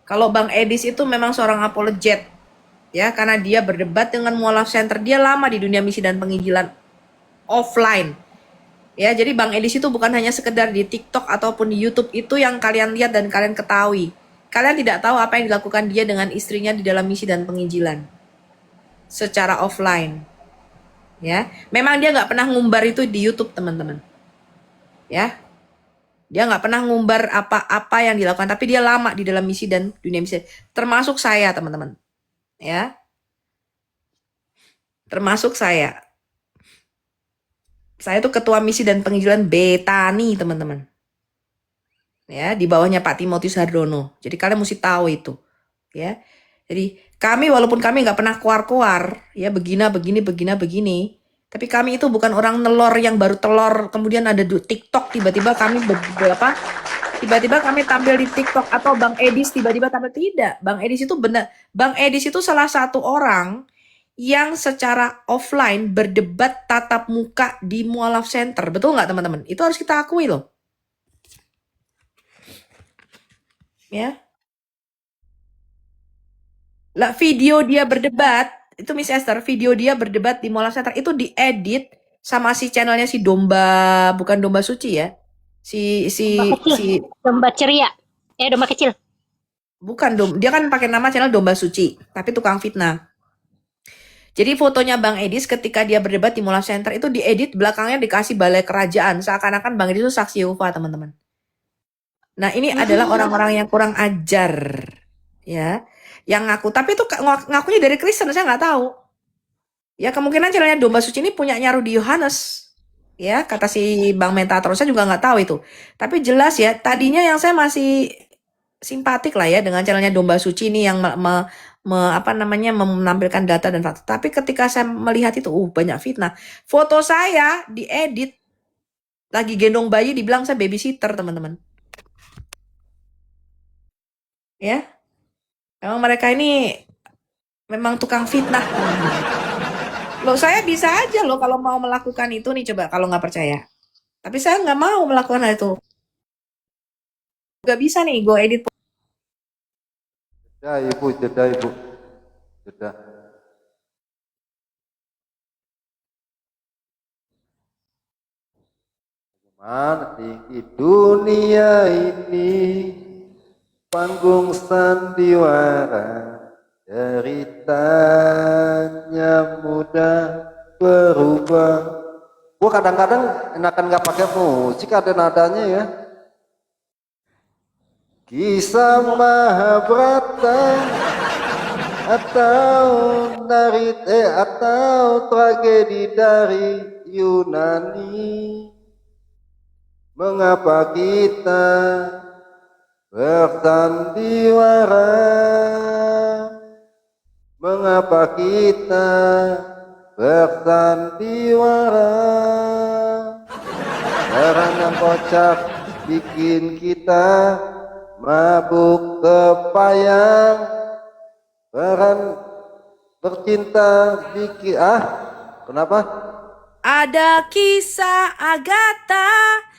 Kalau Bang Edis itu memang seorang apologet, ya, karena dia berdebat dengan mualaf center. Dia lama di dunia misi dan penginjilan offline. Ya, jadi Bang Edis itu bukan hanya sekedar di TikTok ataupun di YouTube itu yang kalian lihat dan kalian ketahui. Kalian tidak tahu apa yang dilakukan dia dengan istrinya di dalam misi dan penginjilan secara offline. Ya, memang dia nggak pernah ngumbar itu di YouTube, teman-teman. Ya, dia nggak pernah ngumbar apa-apa yang dilakukan, tapi dia lama di dalam misi dan dunia misi. Termasuk saya, teman-teman. Ya, termasuk saya. Saya tuh ketua misi dan penginjilan Betani, teman-teman. Ya, di bawahnya Pak Timotius Hardono. Jadi kalian mesti tahu itu. Ya, jadi kami walaupun kami nggak pernah keluar-keluar, ya begini, tapi kami itu bukan orang nelor yang baru telur kemudian ada di TikTok tiba-tiba kami beberapa tiba-tiba kami tampil di TikTok atau Bang Edis tiba-tiba tampil, tidak. Bang Edis itu benar. Bang Edis itu salah satu orang yang secara offline berdebat tatap muka di Mualaf Center. Betul nggak, teman-teman? Itu harus kita akui loh. Ya. Lah video dia berdebat, itu Miss Esther, video dia berdebat di Mualaf Center itu diedit sama si channelnya si Domba, bukan Domba Suci ya. Si Domba si kecil, si domba ceria. Domba kecil. bukan dia kan pakai nama channel Domba Suci, tapi tukang fitnah. Jadi fotonya Bang Edis ketika dia berdebat di Mualaf Center itu diedit, belakangnya dikasih balai kerajaan, seakan-akan Bang Edis itu saksi Yehova, teman-teman. Nah, ini adalah orang-orang yang kurang ajar, ya, yang ngaku, tapi itu ngakunya dari Kristen, saya nggak tahu. Ya kemungkinan channelnya Domba Suci ini punyanya Rudi Yohanes. Ya, kata si Bang Metatron, saya juga nggak tahu itu. Tapi jelas ya, tadinya yang saya masih simpatik lah ya dengan channelnya Domba Suci ini yang apa namanya menampilkan data dan fakta. Tapi ketika saya melihat itu, banyak fitnah. Foto saya diedit lagi gendong bayi, dibilang saya babysitter, teman-teman. Ya, memang mereka ini memang tukang fitnah. Loh, saya bisa aja loh kalau mau melakukan itu nih, coba kalau nggak percaya. Tapi saya nggak mau melakukan hal itu. Nggak bisa nih, gue edit. Jeda ibu, jeda ibu, jeda. Mana tinggi dunia ini, panggung sandiwara, ceritanya mudah berubah. Gua kadang-kadang enakan nggak pakai musik, ada nadanya ya. Kisah Mahabharata atau tragedi dari Yunani. Mengapa kita bersandiwara? Mengapa kita bersandiwara? Karena kocak bikin kita mabuk kepayang, bercinta bikin kenapa? Ada kisah Agatha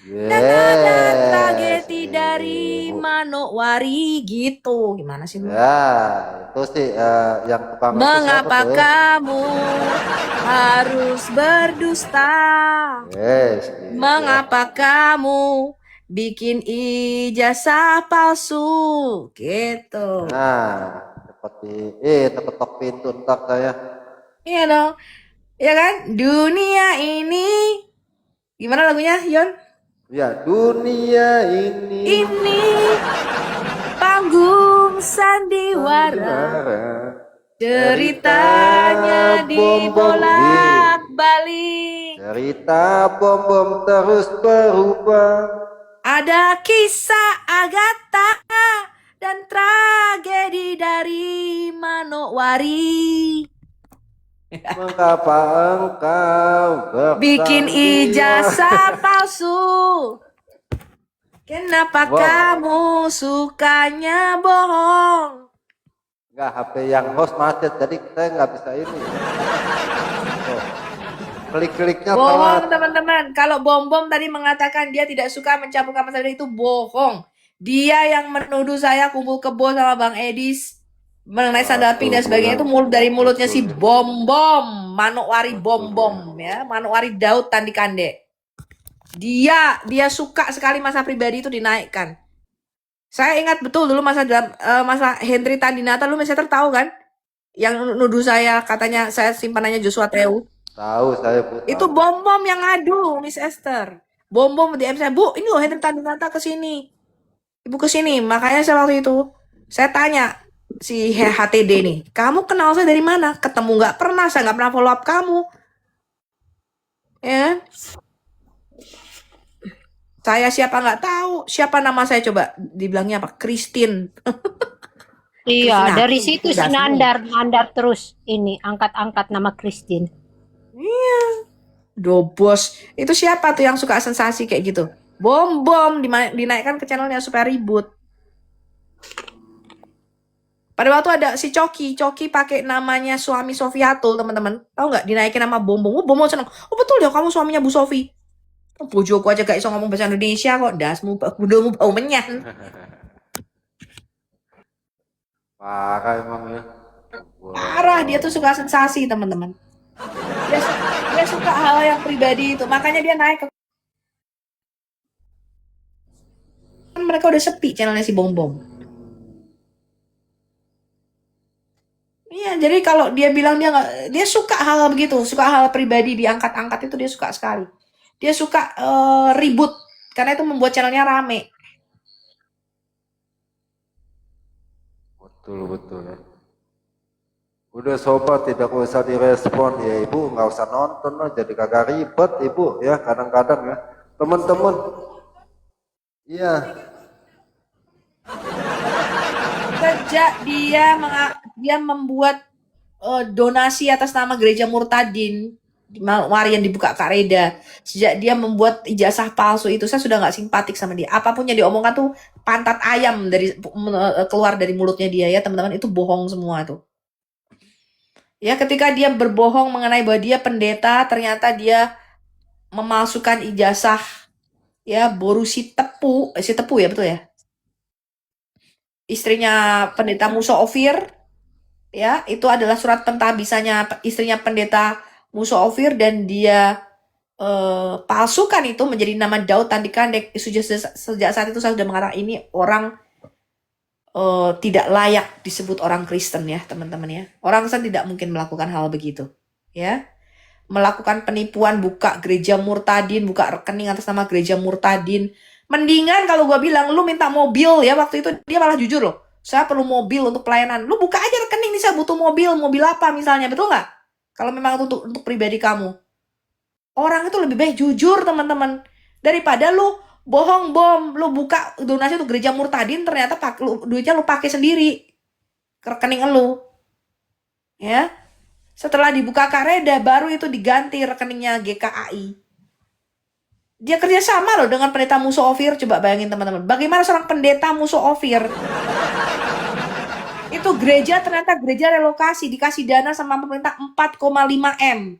dan ada tragedi dari Manowari gitu. Gimana sih lu? Ya, itu sih yang tukang Mengapa itu kamu harus berdusta? Yes, gitu. Mengapa kamu bikin ijazah palsu? Gitu. Nah, seperti ketok pintu ntar saya. Iya dong. Ya kan? Dunia ini gimana lagunya, Yon? Ya, dunia ini Panggung sandiwara. Ceritanya dibolak-balik. Cerita bom terus berubah. Ada kisah Agatha dan tragedi dari Manowari. Mengapa engkau Bikin ijazah palsu? Kenapa kamu sukanya bohong? Enggak, HP yang host macet, jadi saya nggak bisa ini. Klik-kliknya Bohong, telat. teman-teman. Kalau Bom Bom tadi mengatakan dia tidak suka mencampurkan masalah itu bohong. Dia yang menuduh saya kumpul kebo sama Bang Edis mengenai sandal pink dan sebagainya itu dari mulutnya si Bom Bom, Manokwari Bom Bom ya, Manokwari Daud Tandikande. Dia suka sekali masa pribadi itu dinaikkan. Saya ingat betul dulu masa Henry Tandinata, lu masih tahu kan? Yang nuduh saya katanya saya simpanannya Joshua Treu. Tahu saya Bu. Itu Bom Bom yang ngadu, Miss Esther. Bom Bom di saya, Bu, ini loh Henry Tandinata ke sini. Ibu ke sini, makanya saya waktu itu saya tanya si HTD nih, kamu kenal saya dari mana? Ketemu nggak pernah, saya nggak pernah follow up kamu, ya? Saya siapa nggak tahu, siapa nama saya coba dibilangnya apa? Christine. Iya, Christine dari Hakim, situ itu si dasmu. nandar terus ini angkat-angkat nama Christine. Iya, Dobos. Itu siapa tuh yang suka sensasi kayak gitu? Bom Bom dinaikkan ke channelnya supaya ribut. Pada waktu ada si Coki pakai namanya suami Sofiatul, teman-teman. Tahu nggak? Dinaikin nama Bom Bom. Oh, Bom Bom seneng. Oh betul ya, kamu suaminya Bu Sofi. Oh, bojoku aja gak iso ngomong bahasa Indonesia kok. Dasmu budomu bau menyan. Parah emang ya. Parah, dia tuh suka sensasi, teman-teman. Dia suka hal yang pribadi itu. Makanya dia naik ke kan mereka udah sepi channelnya si Bom Bom. Iya, jadi kalau dia bilang dia suka hal begitu, suka hal pribadi diangkat-angkat itu dia suka sekali. Dia suka ribut karena itu membuat channelnya rame. Betul ya. Udah sobat tidak usah direspon ya Ibu, nggak usah nonton loh, jadi kagak ribet Ibu ya kadang-kadang ya. Teman-teman, iya. Sejak dia membuat donasi atas nama Gereja Murtadin, Marian dibuka Kak Reda. Sejak dia membuat ijazah palsu itu, saya sudah nggak simpatik sama dia. Apapun yang diomongkan tuh pantat ayam keluar dari mulutnya dia ya teman-teman, itu bohong semua tuh. Ya ketika dia berbohong mengenai bahwa dia pendeta, ternyata dia memalsukan ijazah ya Boru si Tepu ya betul ya. Istrinya pendeta Musa Ofir ya, itu adalah surat pentahbisannya istrinya pendeta Musa Ofir dan dia palsukan itu menjadi nama Daud Tandikandek. Sejak saat itu saya sudah mengatakan ini orang tidak layak disebut orang Kristen ya teman-teman ya. Orang Kristen tidak mungkin melakukan hal begitu ya. Melakukan penipuan, buka gereja Murtadin, buka rekening atas nama gereja Murtadin. Mendingan kalau gue bilang, lu minta mobil ya, waktu itu dia malah jujur loh. Saya perlu mobil untuk pelayanan. Lu buka aja rekening nih, saya butuh mobil apa misalnya, betul nggak? Kalau memang untuk pribadi kamu. Orang itu lebih baik jujur teman-teman. Daripada lu bohong bom, lu buka donasi untuk gereja Murtadin, ternyata duitnya lu pakai sendiri. Ke rekening lu. Ya. Setelah dibuka Kak Reda, baru itu diganti rekeningnya GKAI. Dia kerja sama loh dengan pendeta Musa Ofir. Coba bayangin teman-teman. Bagaimana seorang pendeta Musa Ofir? Itu gereja ternyata gereja relokasi. Dikasih dana sama pemerintah 4,5 M.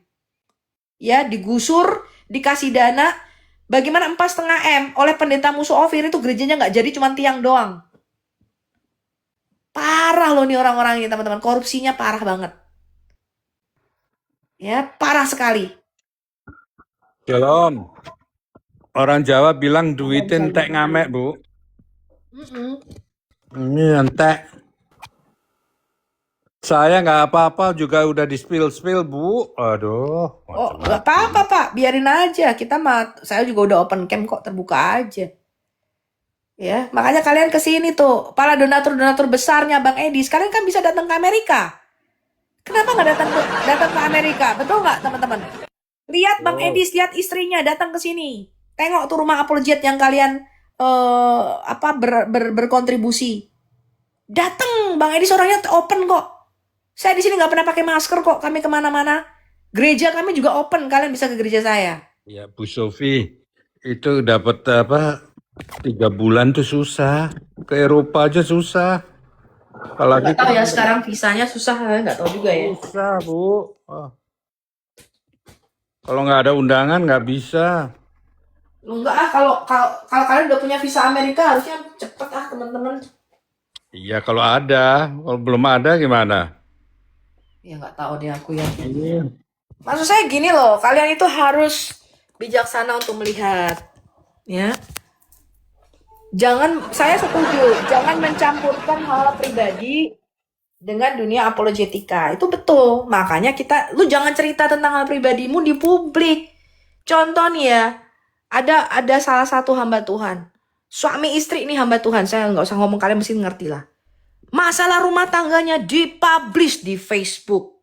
Ya, digusur, dikasih dana. Bagaimana 4,5 M? Oleh pendeta Musa Ofir itu gerejanya nggak jadi cuma tiang doang. Parah loh nih orang-orang ini teman-teman. Korupsinya parah banget. Ya, parah sekali. Shalom. Orang Jawa bilang duit entek ngamek, Bu. Ini entek. Saya nggak apa-apa juga udah di-spill, Bu. Aduh. Oh, nggak apa-apa, Pak. Biarin aja. Saya juga udah open cam kok, terbuka aja. Ya, makanya kalian kesini tuh. Para donatur-donatur besarnya Bang Edis, kalian kan bisa datang ke Amerika. Kenapa nggak datang ke Amerika? Betul nggak, teman-teman? Lihat Bang Edis, lihat istrinya datang ke sini. Tengok tuh rumah apologet yang kalian berkontribusi. Datang, Bang Edis orangnya open kok. Saya di sini nggak pernah pakai masker kok. Kami kemana-mana. Gereja kami juga open. Kalian bisa ke gereja saya. Ya, Bu Sofi, itu dapat 3 bulan tuh susah. Ke Eropa aja susah. Apalagi Nggak tahu ya sekarang visanya susah, nggak tahu juga ya. susah, Bu. Kalau nggak ada undangan nggak bisa. Enggak ah, kalau kalian udah punya visa Amerika harusnya cepet ah teman-teman. Iya kalau ada, kalau belum ada gimana? Ya nggak tahu deh aku ya. Iya. Maksud saya gini loh, kalian itu harus bijaksana untuk melihat, ya. Saya setuju, jangan mencampurkan hal pribadi dengan dunia apologetika. Itu betul. Makanya lu jangan cerita tentang hal pribadimu di publik. Contoh nih ya, ada salah satu hamba Tuhan. Suami istri ini hamba Tuhan, saya nggak usah ngomong, kalian mesti ngerti lah. Masalah rumah tangganya dipublish di Facebook.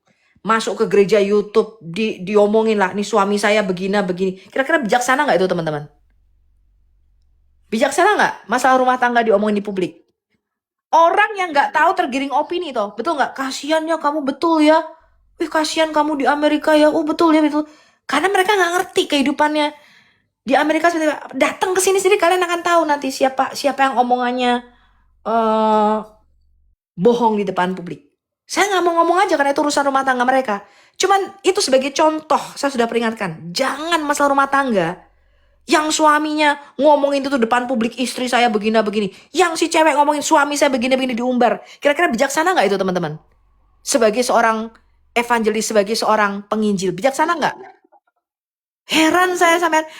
Masuk ke gereja YouTube, diomongin lah, nih suami saya begini. Kira-kira bijaksana nggak itu teman-teman? Bijaksana nggak masalah rumah tangga diomongin di publik? Orang yang nggak tahu tergiring opini toh, betul nggak? Kasihan ya kamu, betul ya. Wih kasihan kamu di Amerika ya, oh betul ya betul. Karena mereka nggak ngerti kehidupannya di Amerika. Datang ke sini sendiri kalian akan tahu nanti siapa yang omongannya bohong di depan publik. Saya nggak mau ngomong aja karena itu urusan rumah tangga mereka. Cuman itu sebagai contoh, saya sudah peringatkan, jangan masalah rumah tangga yang suaminya ngomongin itu tuh depan publik, istri saya begini. Yang si cewek ngomongin suami saya begini diumbar. Kira-kira bijaksana nggak itu teman-teman? Sebagai seorang evangelis, sebagai seorang penginjil, bijaksana nggak? Heran saya sampean,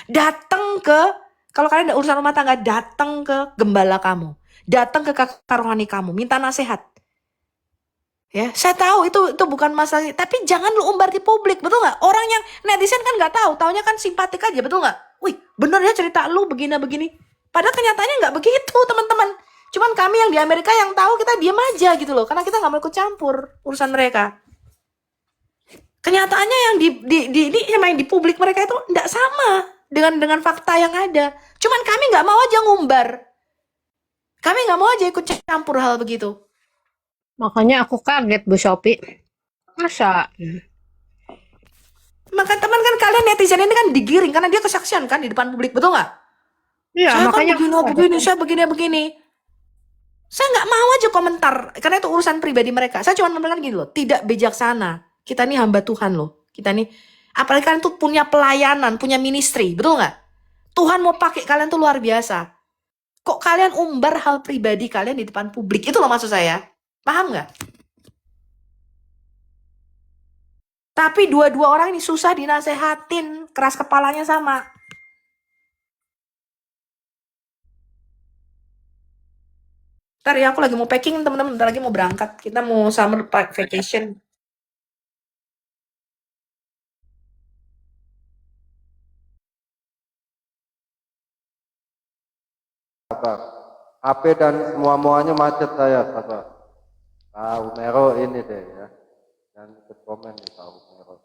kalau kalian ada urusan rumah tangga, datang ke gembala kamu, datang ke kakak rohani kamu, minta nasihat. Ya, saya tahu itu bukan masalah, tapi jangan lu umbar di publik, betul nggak? Orang yang netizen kan nggak tahu, taunya kan simpatik aja, betul nggak? Wih, bener ya cerita lu begini. Padahal kenyataannya nggak begitu, teman-teman. Cuman kami yang di Amerika yang tahu, kita diam aja gitu loh, karena kita nggak mau ikut campur urusan mereka. Kenyataannya yang ini sama yang di publik mereka itu nggak sama dengan fakta yang ada. Cuman kami nggak mau aja ngumbar. Kami nggak mau aja ikut campur hal begitu. Makanya aku kaget Bu Sophie. Masa? Maka teman kan kalian netizen ini kan digiring karena dia kesaksian kan di depan publik, betul nggak? Iya, Saya makanya kan begini, saya begini. Saya nggak mau aja komentar karena itu urusan pribadi mereka. Saya cuma mengatakan gini loh, tidak bijaksana. Kita nih hamba Tuhan loh. Kita nih, apalagi kalian tuh punya pelayanan, punya ministry, betul nggak? Tuhan mau pakai kalian tuh luar biasa. Kok kalian umbar hal pribadi kalian di depan publik? Itu loh maksud saya. Paham nggak? Tapi dua-dua orang ini susah dinasehatin, keras kepalanya sama. Ntar ya aku lagi mau packing teman-teman, bentar lagi mau berangkat. Kita mau summer vacation. Sabar. HP dan semua-muanya macet saya, sabar. Tahu Mero ini deh ya. Dan ikut komen nih tahu Mero.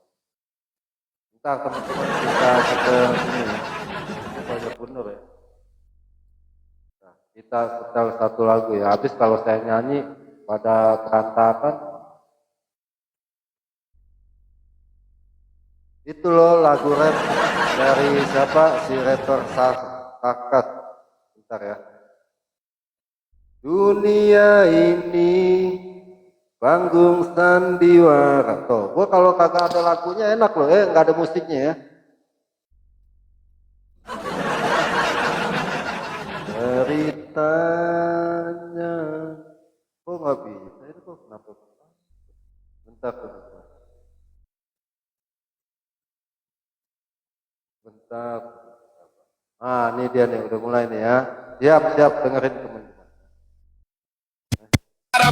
Ntar teman-teman kita ini ya. Ini banyak bener ya. Nah, kita setel satu lagu ya. Habis kalau saya nyanyi pada berantakan. Itu loh lagu rap dari siapa? Si rapper Sarkas. Bentar ya. Dunia ini panggung sandiwara. Tuh, gua kalau kagak ada lagunya enak loh, nggak ada musiknya ya. Ceritanya, kok nggak bisa? Ini kok kenapa? Bentar. Ah, ini dia nih, udah mulai nih ya. Siap, dengerin teman-teman.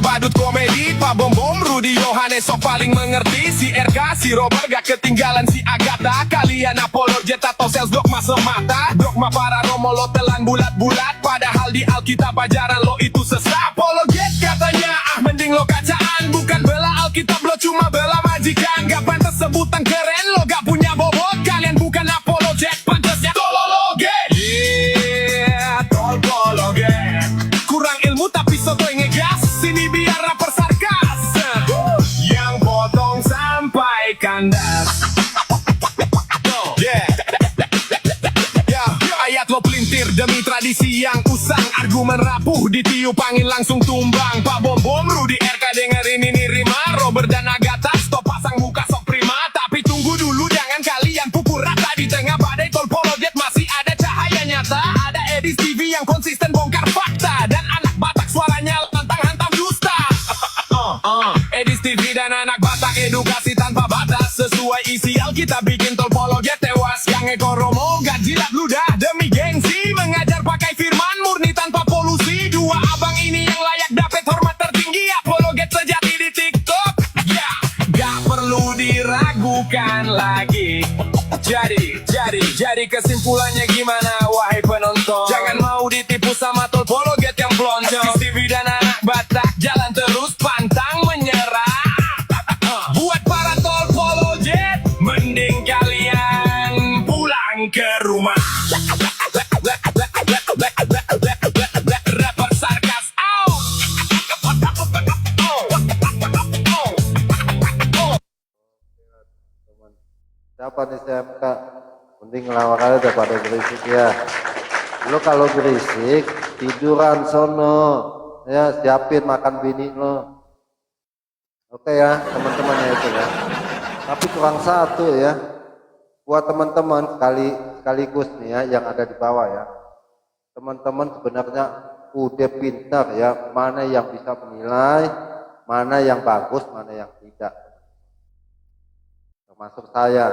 Badut komedi, Pak Bom Bom, Rudy Yohanes sok paling mengerti. Si RK, si Robert gak ketinggalan si Agatha. Kalian apologet atau sales dogma semata. Dogma para romo lo telan bulat-bulat. Padahal di Alkitab ajaran lo itu sesat. Apologet katanya, mending lo kacaan. Bukan bela Alkitab lo cuma bela majikan. Gak pantas sebutan keren, lo gak punya bobot. Kalian bukan apologet, pantasnya tolologet. Yeah, tolologet. Kurang ilmu tapi sotoy ngegas. Sini biar rapper sarkas yang potong sampai kandas. Ayat lo pelintir demi tradisi yang usang. Argumen rapuh ditiup angin langsung tumbang. Pak Bom Bom, Rudy RK dengerin ini rima. Robert dan Agatha stop pasang muka sok prima. Tapi tunggu dulu jangan kalian pukul rata. Di tengah badai tol pologet masih ada cahaya. kita bikin tol pologet tewas. Yang ekoromo gak jilat ludah demi gengsi, mengajar pakai firman murni tanpa polusi. Dua abang ini yang layak dapet hormat tertinggi, apologet sejati di TikTok. Ya, gak perlu diragukan lagi. Jadi kesimpulannya gimana wahai penonton? Jangan mau ditipu sama tol pologet yang pelonjong. TV dan anak Batak jalan terus pantang menyerah. Buat para tol pologet, mending kalian pulang ke rumah. Rapper sarkas out. Siapa nih CMK? Mending ngelawak aja daripada berisik ya. Lo kalau berisik tiduran sono ya, siapin makan bini lo. Oke ya teman-teman ya itu ya. Tapi kurang satu ya. Buat teman-teman sekaligus nih ya yang ada di bawah ya. Teman-teman sebenarnya udah pintar ya, mana yang bisa menilai, mana yang bagus, mana yang tidak. Termasuk saya.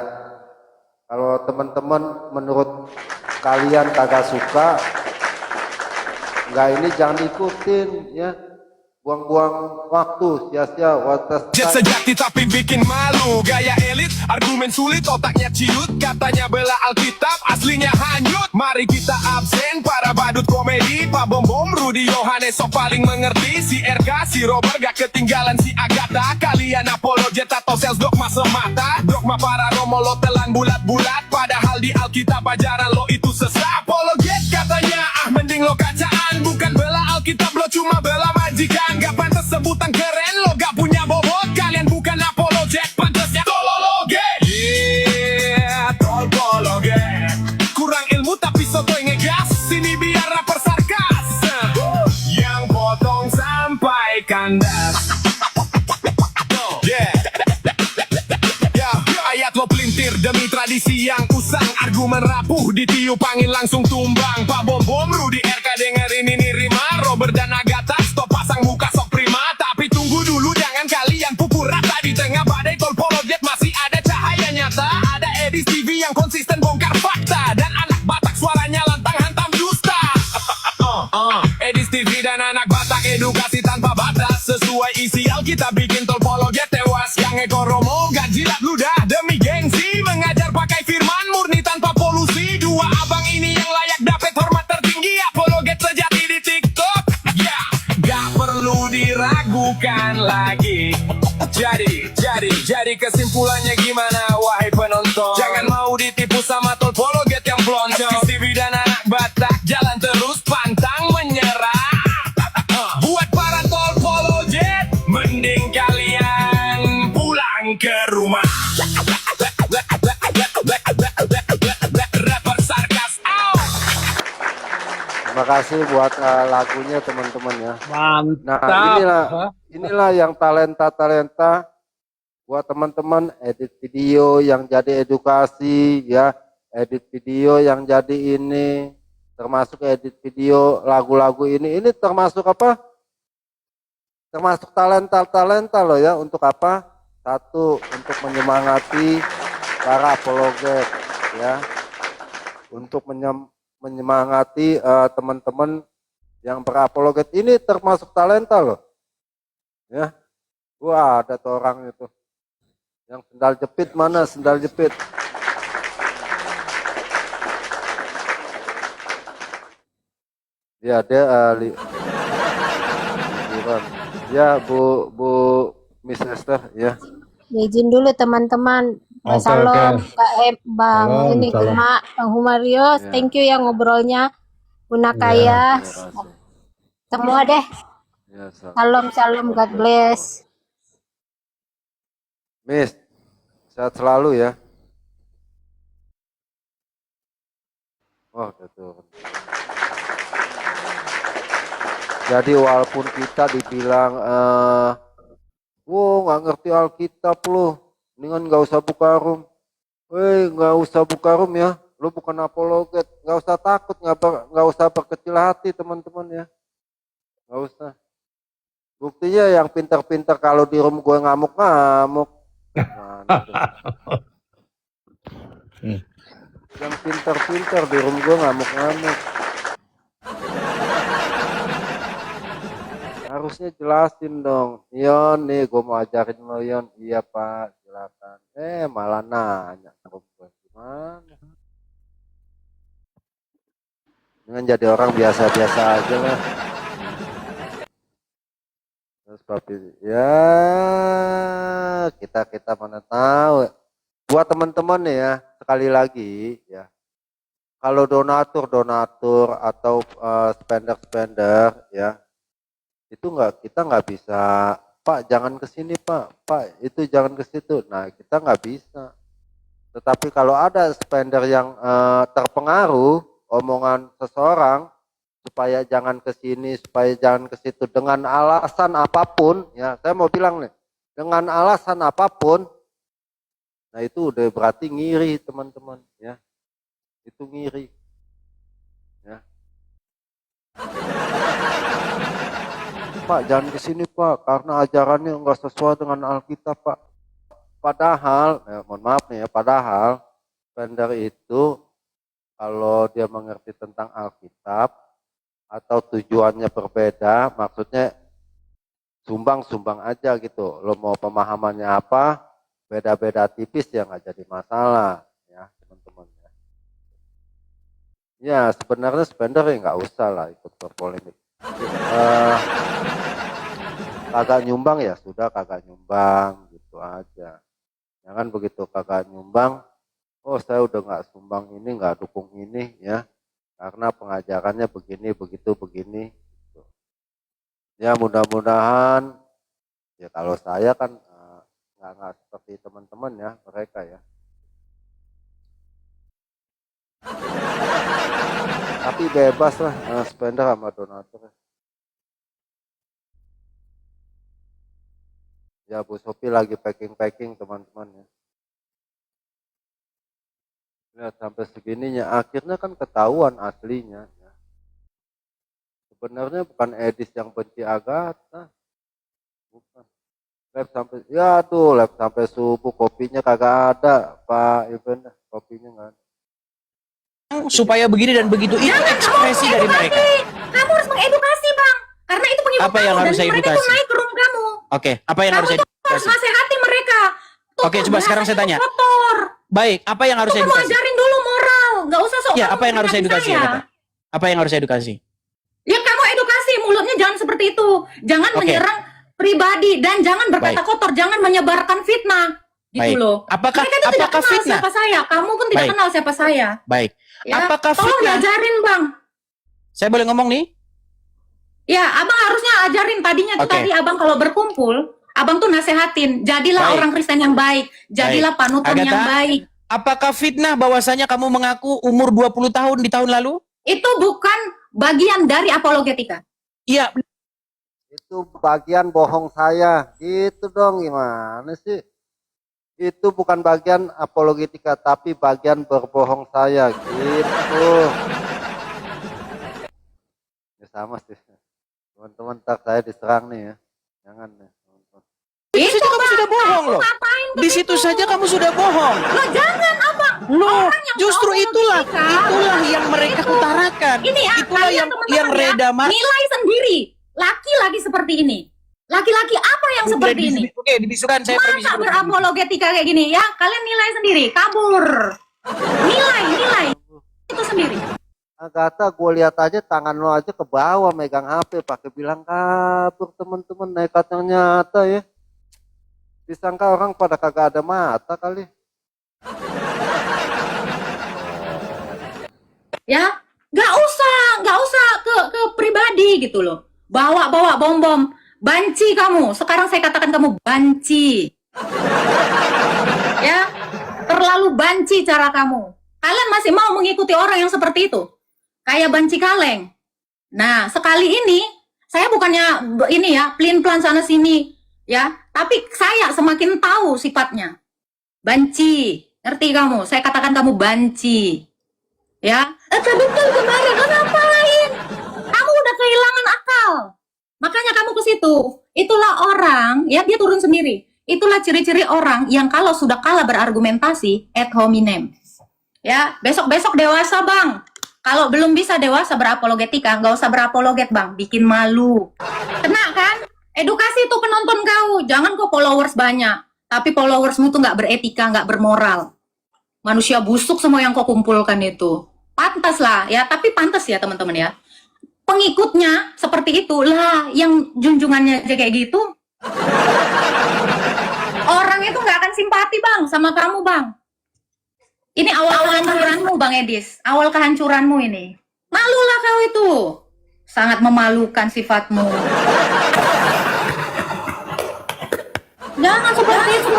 Kalau teman-teman menurut kalian kagak suka, enggak, ini jangan ikutin ya. Buang-buang waktu, sia-sia watas. Jet sejati tapi bikin malu. Gaya elit, argumen sulit, otaknya ciut. Katanya bela Alkitab, aslinya hanyut. Mari kita absen, para badut komedi. Pak Bom Bom, Rudy Yohanes sok paling mengerti. Si RK, si Robert gak ketinggalan si Agatha. Kalian apologet atau sales dogma semata. Dogma para romo lo telan bulat-bulat. Padahal di Alkitab ajaran lo itu sesat. Apologet katanya, mending lo kacaan. Bukan bela Alkitab, lo cuma bela majikan. Gak pantas sebutan keren, lo gak punya bobot. Kalian bukan apologet, pantasnya tolologet. Yeah, tolologet. Kurang ilmu tapi sotoy ngegas. Sini biar rapper sarkas, yang potong sampai kandas. Yeah. Ayat lo pelintir demi tradisi yang usang. Argumen rapuh ditiup angin langsung tumbang. Pak Bom Bom, Rudy RK dengerin ini rima. Robert dan Agatha stop pasang muka sok prima. Tapi tunggu dulu jangan kalian pukul rata. Di tengah badai tol pologet masih ada cahaya nyata. Ada Edis TV yang konsisten bongkar fakta. Dan anak Batak suaranya lantang hantam dusta. Edis TV dan anak Batak edukasi tanpa batas. Sesuai isi Alkitab bikin tol pologet tewas. Yang ekoromo gak jilat ludah demi gengsi, mengajar pakai firman murni tanpa polusi. Dua abang ini yang layak dapet hormat tertinggi, apologet sejati di TikTok. Ya, gak perlu diragukan lagi. Jadi kesimpulannya gimana wahai penonton? Jangan mau ditipu sama tol pologet yang pelonjong. TV dan anak Batak jalan terus pantang menyerah. Buat para tol pologet, mending kalian pulang ke rumah. Rapper sarkas out. Terima kasih buat lagunya teman-teman ya. Nah Mantap. inilah yang talenta buat teman-teman, edit video yang jadi edukasi ya, edit video yang jadi ini, termasuk edit video lagu-lagu ini termasuk apa? Termasuk talenta loh ya. Untuk apa? Satu, untuk menyemangati para apologet ya, untuk menyemangati teman-teman yang berapologet. Ini termasuk talenta loh ya. Wah, ada tuh orang itu yang sendal jepit, mana sendal jepit? Ya dia ya Bu Miss Esther ya. Izin dulu teman-teman. Oke, Salam oke. Bang Salam, ini salam. Mak, Bang Humarios, Ya. thank you ya ngobrolnya. Bunda Ya. Kaya, Terima kasih. semua deh. Ya, Salam, God bless. Miss, sehat selalu ya. Oh, betul. Jadi walaupun kita dibilang wow nggak ngerti Alkitab lo, mendingan nggak usah buka room. Nggak usah buka room ya. Lo bukan apologet, nggak usah takut, nggak usah berkecil hati teman-teman ya. Nggak usah. Buktinya yang pintar-pintar kalau di room gue ngamuk-ngamuk. Mana tuh? Hmm. Yang pintar-pintar di room gue ngamuk-ngamuk. Harusnya jelasin dong. Yon nih gue mau ajarin lo Yon. Iya Pak silakan. Malah nanya ke room gue. Gimana? Dengan jadi orang biasa-biasa aja lah. Terus papi ya kita mana tahu. Buat teman-teman nih ya sekali lagi ya. Kalau donatur atau spender ya itu kita nggak bisa. Pak jangan ke sini Pak itu jangan ke situ. Nah kita nggak bisa. Tetapi kalau ada spender yang terpengaruh omongan seseorang supaya jangan ke sini, supaya jangan ke situ dengan alasan apapun, ya saya mau bilang nih, dengan alasan apapun, nah itu udah berarti ngiri teman-teman, ya itu ngiri, ya. Pak jangan ke sini Pak, karena ajarannya nggak sesuai dengan Alkitab Pak. Padahal, mohon maaf nih ya, padahal spender itu kalau dia mengerti tentang Alkitab atau tujuannya berbeda, maksudnya sumbang aja gitu. Lo mau pemahamannya apa, beda-beda tipis ya nggak jadi masalah ya teman-teman. Ya sebenarnya spender ya nggak usah lah ikut berpolemik. Kagak nyumbang ya sudah kagak nyumbang gitu aja. Jangan begitu kagak nyumbang, oh saya udah nggak sumbang ini, nggak dukung ini ya. Karena pengajarannya begini, begitu, begini. Gitu. Ya mudah-mudahan, ya kalau saya kan nggak seperti teman-teman ya, mereka ya. Tapi bebas lah, spender sama donatur. Ya Bu Sophie lagi packing teman-teman ya. Lihat sampai segininya, akhirnya kan ketahuan aslinya. Ya. Sebenarnya bukan Edis yang benci Agatha, bukan. Lab sampai, ya tuh lab sampai subuh kopinya kagak ada, Pak Ivan, kopinya nggak ada. Supaya begini dan begitu itu ekspresi dari mereka. Kamu harus mengedukasi bang, karena itu pengikut Apa yang kamu, harus dan saya mereka edukasi? tuh naik ke room kamu. Oke, apa yang harus saya Harus edukasi? nasihati mereka. Tuh, Oke, coba sekarang saya tanya. Kotor. Baik, apa yang harus saya Kamu edukasi? ajarin dulu moral, nggak usah sok. Ya, apa yang harus saya edukasi ya, kata? Apa yang harus saya edukasi? Ya kamu edukasi, mulutnya jangan seperti itu. Jangan Oke. menyerang pribadi dan jangan berkata Baik. kotor, jangan menyebarkan fitnah. Gitu Baik. loh. Apakah Mereka itu tidak kenal fitnah? siapa saya, kamu pun tidak Baik. kenal siapa saya. Baik. Ya, Apakah tolong fitnah? diajarin bang. Saya boleh ngomong nih? Ya, abang harusnya ajarin tadinya tuh Oke. tadi abang kalau berkumpul, abang tuh nasehatin, jadilah Baik. orang Kristen yang baik, jadilah panutan Agatha? yang baik. Apakah fitnah bahwasanya kamu mengaku umur 20 tahun di tahun lalu? Itu bukan bagian dari apologetika. Iya, Itu bagian bohong saya, gitu dong gimana sih? Itu bukan bagian apologetika, tapi bagian berbohong saya, gitu. Ya sama sih, teman-teman, ntar saya diserang nih ya, jangan ya. Teman-teman. di situ kamu Bang, sudah bohong kamu loh. ngapain Di situ saja kamu sudah bohong. Lo jangan abang. Loh, Orang yang justru apologetika, itulah yang mereka itu. utarakan. Ini ya, Itulah kalian yang teman-teman ya, Reda nilai sendiri. Laki-laki seperti ini. Laki-laki apa yang seperti ini? Oke, dibisukan saya permisi Masa dulu. berapologetika kayak gini ya? Kalian nilai sendiri, kabur. Nilai itu sendiri. Agatha, gue lihat aja tangan lo aja ke bawah megang HP pakai bilang kabur, teman-teman, nekat yang nyata ya. Disangka orang pada kagak ada mata kali. Ya, nggak usah ke pribadi gitu loh. Bawa bom. Banci kamu. Sekarang saya katakan kamu banci. Ya, terlalu banci cara kamu. Kalian masih mau mengikuti orang yang seperti itu? Kayak banci kaleng. Nah, sekali ini saya bukannya ini ya, pelin-pelan sana sini ya, tapi saya semakin tahu sifatnya. Banci. Ngerti kamu? Saya katakan kamu banci. Ya, betul kemarin lo ngapain? Kamu udah kehilangan akal. Makanya kamu ke situ. Itulah orang, ya dia turun sendiri. Itulah ciri-ciri orang yang kalau sudah kalah berargumentasi ad hominem. Ya, besok-besok dewasa, Bang. Kalau belum bisa dewasa berapologetika, nggak usah berapologet, Bang. Bikin malu. Kena kan? Edukasi itu penonton kau. Jangan kau followers banyak. Tapi followersmu tuh nggak beretika, nggak bermoral. Manusia busuk semua yang kau kumpulkan itu. Pantas lah, ya. Tapi pantas ya, teman-teman ya. Pengikutnya seperti itulah yang junjungannya aja kayak gitu. Orang itu nggak akan simpati, Bang, sama kamu, Bang. Ini awal kehancuranmu, Bang Edis. Awal kehancuranmu ini. Malulah kau itu. Sangat memalukan sifatmu. Jangan seperti itu.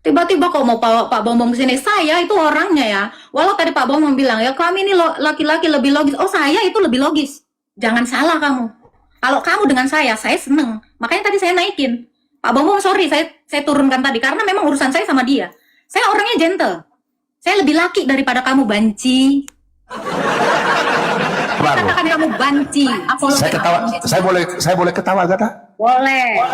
Tiba-tiba kok mau Pak Bombong ke sini. Saya itu orangnya ya. Walau tadi Pak Bombong bilang, ya kami ini laki-laki lebih logis. Oh, saya itu lebih logis. Jangan salah kamu. Kalau kamu dengan saya seneng. Makanya tadi saya naikin. Pak Bombong, sorry, saya turunkan tadi. Karena memang urusan saya sama dia. Saya orangnya gentle. Saya lebih laki daripada kamu, Banci. Baru. Katakan kamu Banci. Saya ketawa. Saya boleh ketawa, Agatha? Boleh.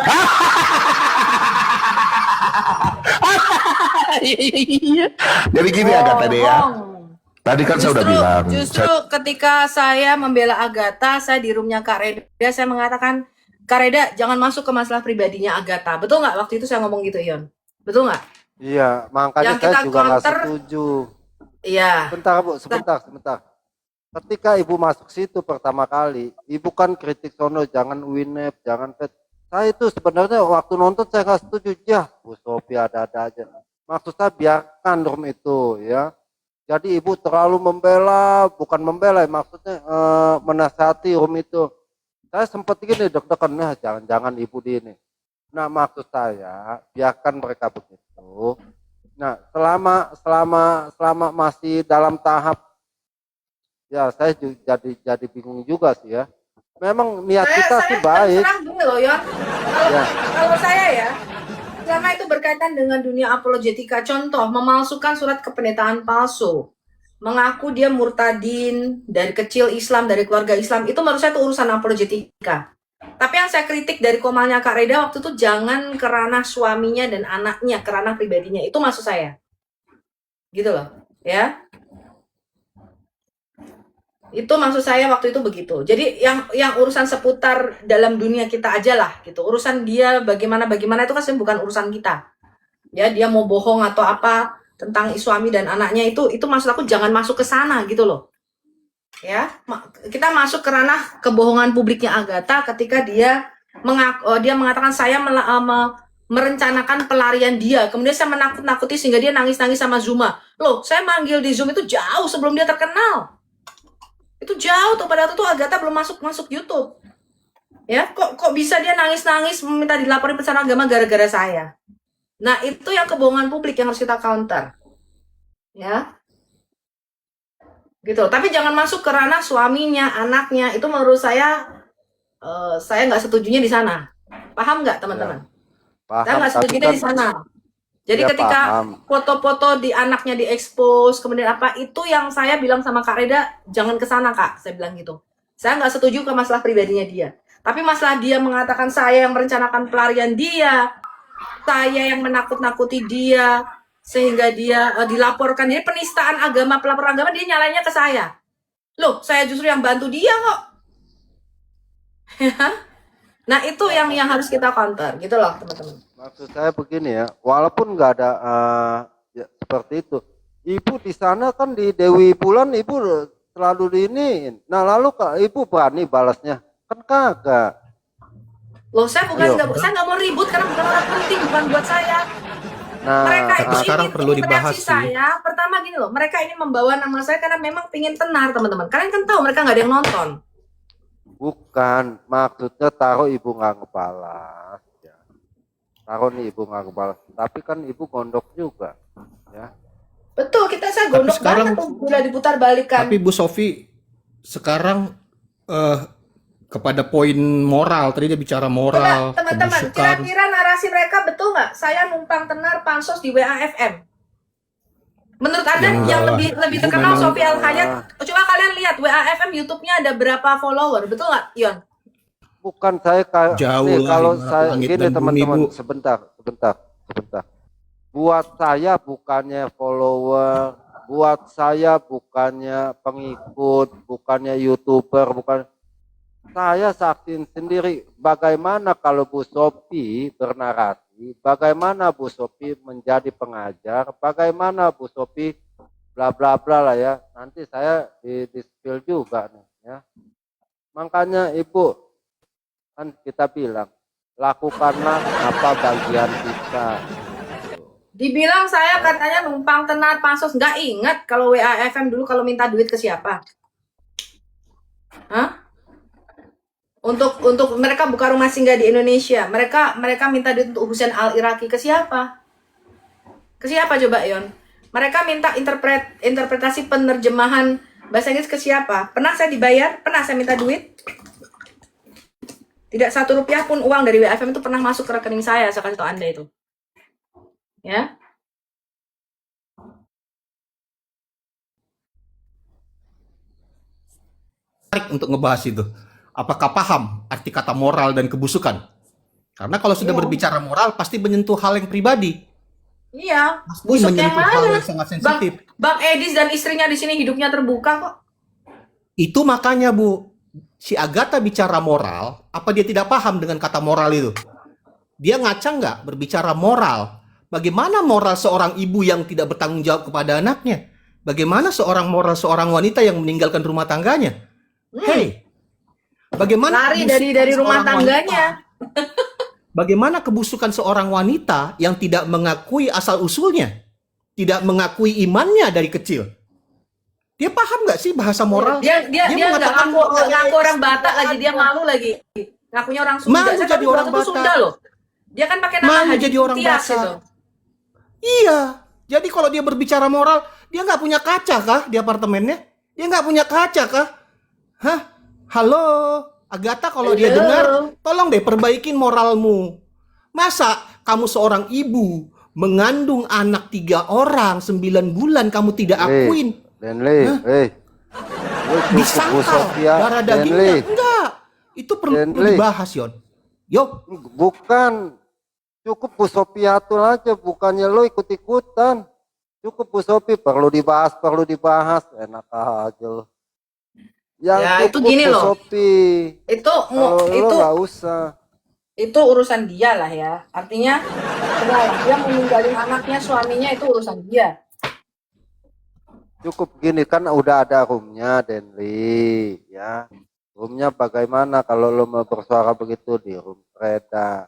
Jadi gini Agatha deh ya. Tadi kan saya udah bilang. Justru ketika saya membela Agatha, saya di roomnya Kak Reda, saya mengatakan, Kak Reda jangan masuk ke masalah pribadinya Agatha. Betul nggak waktu itu saya ngomong gitu, Ion? Betul nggak? Iya, makanya Yang saya kita juga nggak counter, setuju. Iya. Sebentar Bu, sebentar. Ketika Ibu masuk situ pertama kali, Ibu kan kritik sono, jangan Winep, jangan Pet. Saya itu sebenarnya waktu nonton saya nggak setuju. Ya, Bu Sophie ada-ada aja. Maksud saya biarkan room itu ya. Jadi Ibu terlalu membela, bukan membela, maksudnya menasihati room itu. Saya sempat gini deg-degan, nah jangan-jangan Ibu di ini. Nah maksud saya biarkan mereka begitu. Nah selama masih dalam tahap, ya saya jadi bingung juga sih ya. Memang niat kita sih baik. Terang gini loh, Yon. Ya. Kalau saya ya, selama itu berkaitan dengan dunia apologetika, contoh memalsukan surat kependetaan palsu, mengaku dia murtadin dari kecil Islam, dari keluarga Islam, itu menurut saya itu urusan apologetika. Tapi yang saya kritik dari komalnya Kak Reda waktu itu jangan kerana suaminya dan anaknya, kerana pribadinya, itu maksud saya. Gitu loh, ya. Itu maksud saya waktu itu begitu. Jadi yang urusan seputar dalam dunia kita aja lah gitu. Urusan dia bagaimana itu kan bukan urusan kita. Ya, dia mau bohong atau apa tentang suami dan anaknya itu maksud aku jangan masuk ke sana gitu loh. Ya, kita masuk ke ranah kebohongan publiknya Agatha ketika dia mengatakan saya merencanakan pelarian dia. Kemudian saya menakut-nakuti sehingga dia nangis-nangis sama Zuma. Loh, saya manggil di Zoom itu jauh sebelum dia terkenal. Itu jauh tuh, pada waktu itu Agatha belum masuk YouTube. Ya, kok bisa dia nangis-nangis meminta dilaporin penistaan agama gara-gara saya. Nah, itu yang kebohongan publik yang harus kita counter. Ya. Gitu. Tapi jangan masuk ke ranah suaminya, anaknya. Itu menurut saya nggak setujunya di sana. Paham nggak, teman-teman? Paham, Saya nggak setujunya di sana. Jadi Ya, ketika paham. foto-foto di anaknya diekspos, kemudian apa, itu yang saya bilang sama Kak Reda, jangan ke sana Kak, saya bilang gitu. Saya nggak setuju ke masalah pribadinya dia. Tapi masalah dia mengatakan saya yang merencanakan pelarian dia, saya yang menakut-nakuti dia, sehingga dia dilaporkan. Jadi penistaan agama, pelapor agama, dia nyalainnya ke saya. Loh, saya justru yang bantu dia kok. Nah, itu yang harus kita counter, gitu loh teman-teman. Maksud saya begini ya, walaupun nggak ada ya, seperti itu, Ibu di sana kan di Dewi Bulan Ibu selalu diiniin. Nah lalu Ibu berani balasnya? Kan kagak. Loh, saya nggak mau ribut karena bukan orang penting, bukan buat saya. Nah, Mereka itu sekarang ingin perlu dibahas interaksi sih. saya. Pertama gini loh, mereka ini membawa nama saya karena memang pingin tenar teman-teman. Kalian kan tahu mereka nggak ada yang nonton. bukan, maksudnya taruh Ibu nggak ngebalas. Ya. Taruh nih Ibu nggak ngebalas, tapi kan Ibu gondok juga. Ya. Betul, saya Tapi gondok sekarang- banget tuh bila diputar balikan. Tapi Bu Sophie sekarang kepada poin moral, tadi dia bicara moral, Teman-teman, kebusukan. kira-kira narasi mereka betul nggak? Saya numpang tenar pansos di WAFM. Menurut Anda yang lebih Ibu terkenal memang- Sophie Al-Hayat? Coba kalian lihat WAFM YouTube-nya ada berapa follower, betul nggak, Ion? Bukan saya Jauh nih, lah, kalau ibarat saya langit gini dan bumi, teman-teman, Bu. sebentar. buat saya bukannya follower, buat saya bukannya pengikut, bukannya YouTuber, bukan. Saya saksiin sendiri bagaimana kalau Bu Sophie bernarasi, bagaimana Bu Sophie menjadi pengajar, bagaimana Bu Sophie bla bla bla lah ya. Nanti saya di spill juga nih ya. Makanya Ibu, kan kita bilang lakukanlah apa bagian kita. Dibilang saya katanya numpang tenar pansos, nggak ingat kalau WAFM dulu kalau minta duit ke siapa? Hah? Untuk mereka buka rumah singgah di Indonesia, mereka minta duit untuk Husain Al-Iraqi ke siapa? Ke siapa coba Yon? Mereka minta interpretasi penerjemahan bahasa Inggris ke siapa? Pernah saya dibayar? Pernah saya minta duit? Tidak 1 rupiah pun uang dari WAFM itu pernah masuk ke rekening saya kasih tahu Anda itu. Ya. Menarik untuk ngebahas itu. Apakah paham arti kata moral dan kebusukan? Karena kalau sudah Iya. berbicara moral pasti menyentuh hal yang pribadi. Iya. Pasti Busuk yang menyentuh hal mana? yang sangat sensitif. Bang Edis dan istrinya di sini hidupnya terbuka kok. Itu makanya Bu, si Agatha bicara moral, apa dia tidak paham dengan kata moral itu? Dia ngaca nggak berbicara moral? Bagaimana moral seorang ibu yang tidak bertanggung jawab kepada anaknya? Bagaimana moral seorang wanita yang meninggalkan rumah tangganya? Hei, bagaimana Lari kebusukan dari rumah seorang tangganya. Bagaimana kebusukan seorang wanita yang tidak mengakui asal usulnya, tidak mengakui imannya dari kecil? Dia paham nggak sih bahasa moral? Dia nggak mengatakan ngaku orang Batak lagi, dia malu lagi. Ngakunya orang Sunda. Malu Saya jadi tahu orang Batak itu Sunda Batak. loh. Dia kan pakai nama Malu Haji jadi orang Tias Batak. itu. Iya, jadi kalau dia berbicara moral, dia nggak punya kaca kah di apartemennya? Dia nggak punya kaca kah? Hah? Halo, Agatha kalau dia Halo. dengar, tolong deh perbaikin moralmu. Masa kamu seorang ibu mengandung anak 3 orang 9 bulan kamu tidak akuin? Denli, lu cukup Bu Disangkal Sophia, darah dagingnya? Denli. Enggak, itu perlu Denli. dibahas, Yon. Yo, Bukan, cukup Bu Sophia tuh aja, bukannya lo ikut-ikutan. Cukup Bu Sophie, perlu dibahas, enak aja lo. Yang Ya, itu cukup gini Bu loh. Sophie. Kalau Kalau lo nggak usah. itu urusan dia lah ya. Artinya dia meninggalin anaknya, suaminya itu urusan dia. Cukup gini kan udah ada roomnya Denli, ya. Roomnya bagaimana kalau lo mau bersuara begitu di room Reda.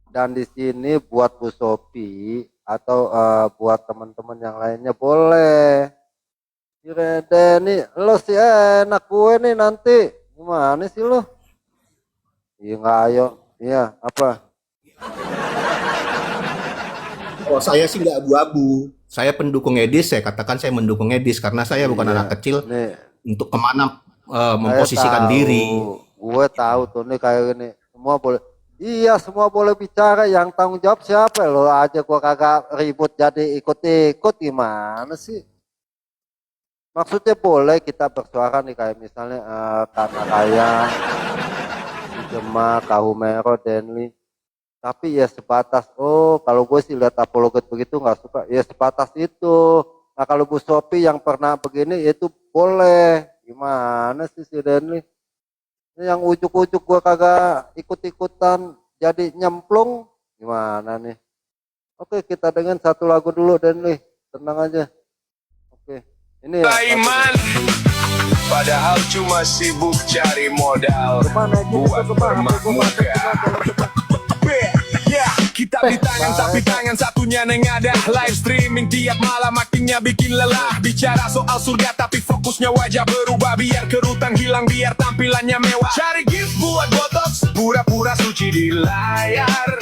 Dan di sini buat Bu Sophie atau buat teman-teman yang lainnya boleh. Si Reda nih, lo sih enak gue nih nanti. Gimana sih lo? Iya nggak ayo, iya apa? kalau saya sih nggak abu-abu. Saya pendukung Edis, saya katakan saya mendukung Edis karena saya bukan Iya. anak kecil Nih, untuk kemana saya memposisikan tahu, diri. Gue tahu tuh nih kayak gini. Semua boleh. Iya, semua boleh bicara. Yang tanggung jawab siapa? Lo aja gua kagak ribut jadi ikut-ikut gimana sih? Maksudnya boleh kita bersuara nih kayak misalnya karena kayak Demak, Kahumero, Denli. Tapi ya sebatas, oh kalau gue sih lihat apologet begitu nggak suka. Ya sebatas itu. Nah kalau Bu Sophie yang pernah begini ya itu boleh. Gimana sih si Denli? Ini yang ujuk-ujuk gue kagak ikut-ikutan jadi nyemplung. Gimana nih? Oke kita dengan satu lagu dulu Denli. Tenang aja. Oke. Ini ya. Iman, padahal cuma sibuk cari modal Kemana aja buat itu kemana? bermakmuka. Ya, kita di tangan tapi tangan satunya neng ada. Live streaming tiap malam aktingnya bikin lelah. Bicara soal surga tapi fokusnya wajah berubah. Biar kerutan hilang biar tampilannya mewah. Cari gift buat botox, pura-pura suci di layar.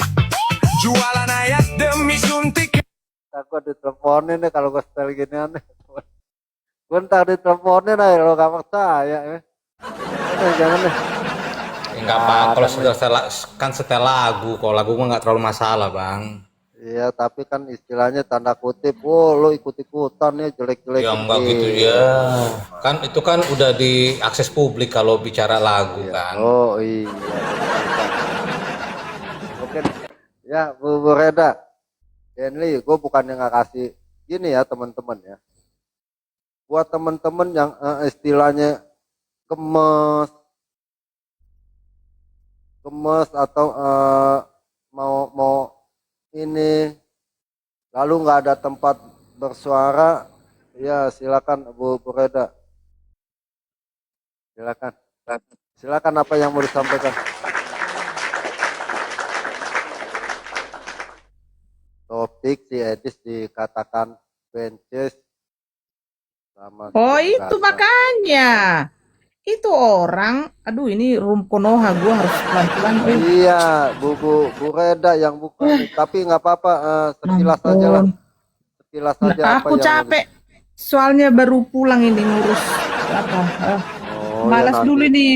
Jualan ayat demi suntik. Gue diteleponin nih kalau gue setel gini aneh. Gue ntar diteleponin aja kalau gak percaya ya. Jangan deh. Enggak apa, kalau sudah setel lagu, kalau lagu mah nggak terlalu masalah bang. Iya tapi kan istilahnya tanda kutip, oh lo ikut-ikutan ya jelek-jelek. Ya enggak gitu ya, kan itu kan udah diakses publik kalau bicara lagu kan. Oh iya. Oke, ya Bu Reda. Denli, gue bukannya nggak kasih gini ya teman-teman ya. Buat teman-teman yang istilahnya gemes, atau mau ini, lalu nggak ada tempat bersuara, ya silakan Bu Reda, silakan apa yang mau disampaikan. Topik si Edis dikatakan benches sama Oh si itu Agatha. makanya. Itu orang, aduh ini room Konoha gue harus pelan-pelan. Iya, Bu Reda yang buka. Tapi nggak apa-apa, sekilas aja lah. Sekilas Nah, aja apa aku yang capek. Soalnya baru pulang ini ngurus apa. Oh, Malas ya dulu nanti, ini.